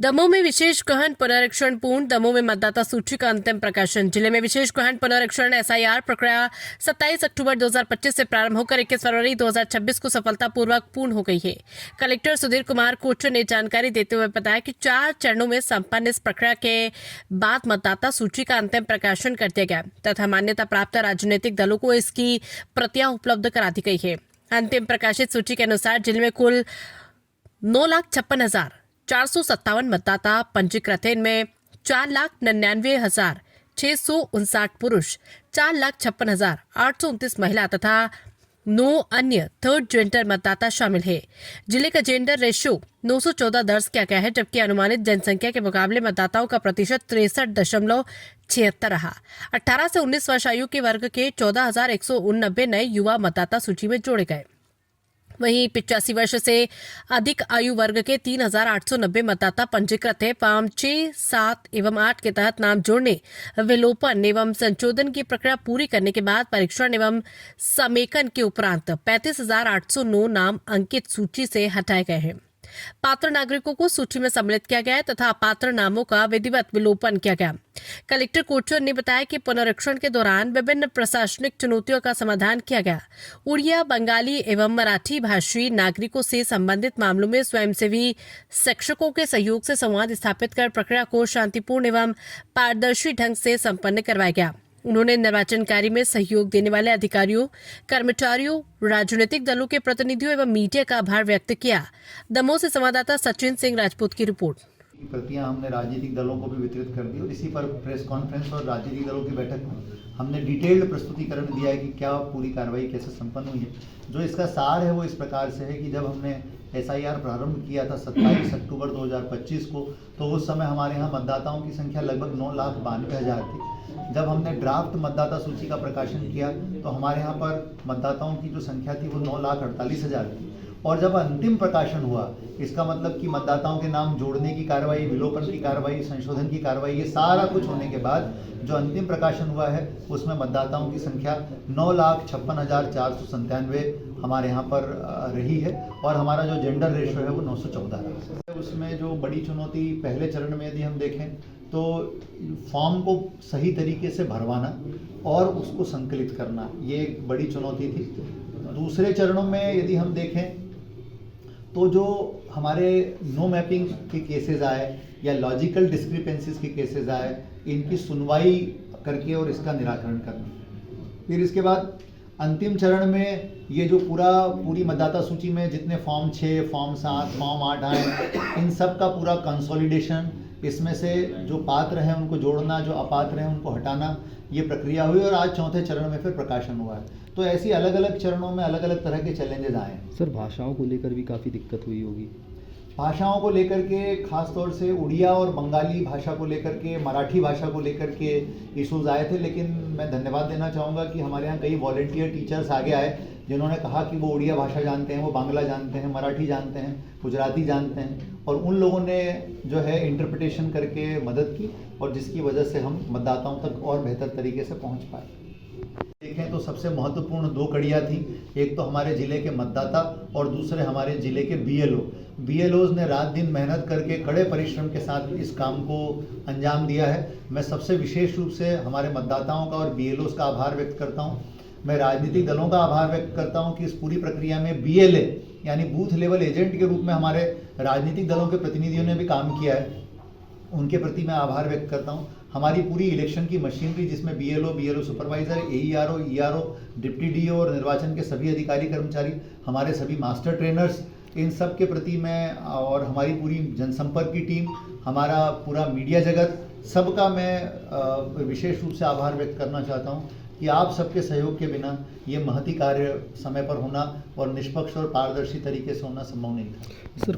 दमोह में विशेष गहन पुनरीक्षण पूर्ण। दमोह में मतदाता सूची का अंतिम प्रकाशन। जिले में विशेष गहन पुनरीक्षण एसआईआर प्रक्रिया 27 अक्टूबर 2025 से प्रारंभ होकर 21 फरवरी 2026 को सफलतापूर्वक पूर्ण हो गई है। कलेक्टर सुधीर कुमार कोचर ने जानकारी देते हुए बताया कि 4 चरणों में संपन्न इस प्रक्रिया के बाद मतदाता सूची का अंतिम प्रकाशन कर दिया गया तथा मान्यता प्राप्त राजनीतिक दलों को इसकी प्रतियां उपलब्ध करा दी गई है। अंतिम प्रकाशित सूची के अनुसार जिले में कुल 9,56,457 मतदाता पंजीकृत हैं। इनमें 4,99,659 पुरुष, 4,56,829 महिला तथा 9 अन्य थर्ड जेंडर मतदाता शामिल है। जिले का जेंडर रेशियो 914 दर्ज किया गया है, जबकि अनुमानित जनसंख्या के मुकाबले मतदाताओं का प्रतिशत 63.76 रहा। 18 से 19 वर्ष आयु के वर्ग के 14,189 नए युवा मतदाता सूची में जोड़े गए। वहीं 85 वर्ष से अधिक आयु वर्ग के 3,890 मतदाता पंजीकृत है। फॉर्म 6, 7 एवं 8 के तहत नाम जोड़ने, विलोपन एवं संशोधन की प्रक्रिया पूरी करने के बाद परीक्षण एवं समेकन के उपरांत 35,809 नाम अंकित सूची से हटाए गए हैं। पात्र नागरिकों को सूची में सम्मिलित किया गया तथा अपात्र नामों का विधिवत विलोपन किया गया। कलेक्टर कोचर ने बताया कि पुनरीक्षण के दौरान विभिन्न प्रशासनिक चुनौतियों का समाधान किया गया। उड़िया, बंगाली एवं मराठी भाषी नागरिकों से संबंधित मामलों में स्वयंसेवी शिक्षकों के सहयोग से संवाद स्थापित कर प्रक्रिया को शांतिपूर्ण एवं पारदर्शी ढंग से संपन्न करवाया गया। उन्होंने निर्वाचन कार्य में सहयोग देने वाले अधिकारियों, कर्मचारियों, राजनीतिक दलों के प्रतिनिधियों एवं मीडिया का आभार व्यक्त किया। दमोह से संवाददाता सचिन सिंह राजपूत की रिपोर्ट। प्रतियां हमने राजनीतिक दलों को भी वितरित कर दी और इसी पर प्रेस कॉन्फ्रेंस और राजनीतिक दलों की बैठक में हमने डिटेल्ड प्रस्तुतिकरण दिया है कि क्या पूरी कार्रवाई कैसे संपन्न हुई है। जो इसका सार है वो इस प्रकार से है कि जब हमने एसआईआर प्रारंभ किया था 27 अक्टूबर 2025 को, तो उस समय हमारे यहाँ मतदाताओं की संख्या लगभग 9,92,000 थी। जब हमने ड्राफ्ट मतदाता सूची का प्रकाशन किया तो हमारे यहाँ पर मतदाताओं की जो संख्या थी वो 9,48,000 थी। और जब अंतिम प्रकाशन हुआ, इसका मतलब कि मतदाताओं के नाम जोड़ने की कार्रवाई, विलोपन की कार्रवाई, संशोधन की कार्रवाई, ये सारा कुछ होने के बाद जो अंतिम प्रकाशन हुआ है उसमें मतदाताओं की संख्या 9,56,497 हमारे यहाँ पर रही है और हमारा जो जेंडर रेशियो है वो 914 है। उसमें जो बड़ी चुनौती पहले चरण में यदि हम देखें तो फॉर्म को सही तरीके से भरवाना और उसको संकलित करना, ये एक बड़ी चुनौती थी। दूसरे चरणों में यदि हम देखें तो जो हमारे नो मैपिंग के केसेस आए या लॉजिकल डिस्क्रिपेंसीज के केसेस आए, इनकी सुनवाई करके और इसका निराकरण करना। फिर इसके बाद अंतिम चरण में ये जो पूरी मतदाता सूची में जितने फॉर्म 6, फॉर्म 7, फॉर्म 8 आए, इन सब का पूरा कंसोलिडेशन, इसमें से जो पात्र हैं उनको जोड़ना, जो अपात्र हैं उनको हटाना, ये प्रक्रिया हुई और आज चौथे चरण में फिर प्रकाशन हुआ है। तो ऐसी अलग अलग चरणों में अलग अलग तरह के चैलेंजेस आए हैं। सर, भाषाओं को लेकर भी काफ़ी दिक्कत हुई होगी। भाषाओं को लेकर के खास तौर से उड़िया और बंगाली भाषा को लेकर के, मराठी भाषा को लेकर के इश्यूज आए थे, लेकिन मैं धन्यवाद देना चाहूँगा कि हमारे यहाँ कई वॉलंटियर टीचर्स आगे आए जिन्होंने कहा कि वो उड़िया भाषा जानते हैं, वो बांग्ला जानते हैं, मराठी जानते हैं, गुजराती जानते हैं और उन लोगों ने जो है इंटरप्रिटेशन करके मदद की और जिसकी वजह से हम मतदाताओं तक और बेहतर तरीके से पहुँच पाए। देखें तो सबसे महत्वपूर्ण 2 कड़ियाँ थी, एक तो हमारे ज़िले के मतदाता और दूसरे हमारे ज़िले के बीएलओज ने रात दिन मेहनत करके कड़े परिश्रम के साथ इस काम को अंजाम दिया है। मैं सबसे विशेष रूप से हमारे मतदाताओं का और बीएलओज का आभार व्यक्त करता हूँ। मैं राजनीतिक दलों का आभार व्यक्त करता हूँ कि इस पूरी प्रक्रिया में बीएलए यानी बूथ लेवल एजेंट के रूप में हमारे राजनीतिक दलों के प्रतिनिधियों ने भी काम किया है, उनके प्रति मैं आभार व्यक्त करता हूँ। हमारी पूरी इलेक्शन की मशीनरी जिसमें BLO supervisor, AERO, ERO, deputy DO और निर्वाचन के सभी अधिकारी कर्मचारी, हमारे सभी मास्टर ट्रेनर्स, इन सब के प्रति मैं और हमारी पूरी जनसंपर्क की टीम, हमारा पूरा मीडिया जगत, सबका मैं विशेष रूप से आभार व्यक्त करना चाहता हूँ कि आप सबके सहयोग के बिना ये महती कार्य समय पर होना और निष्पक्ष और पारदर्शी तरीके से होना संभव नहीं था। सर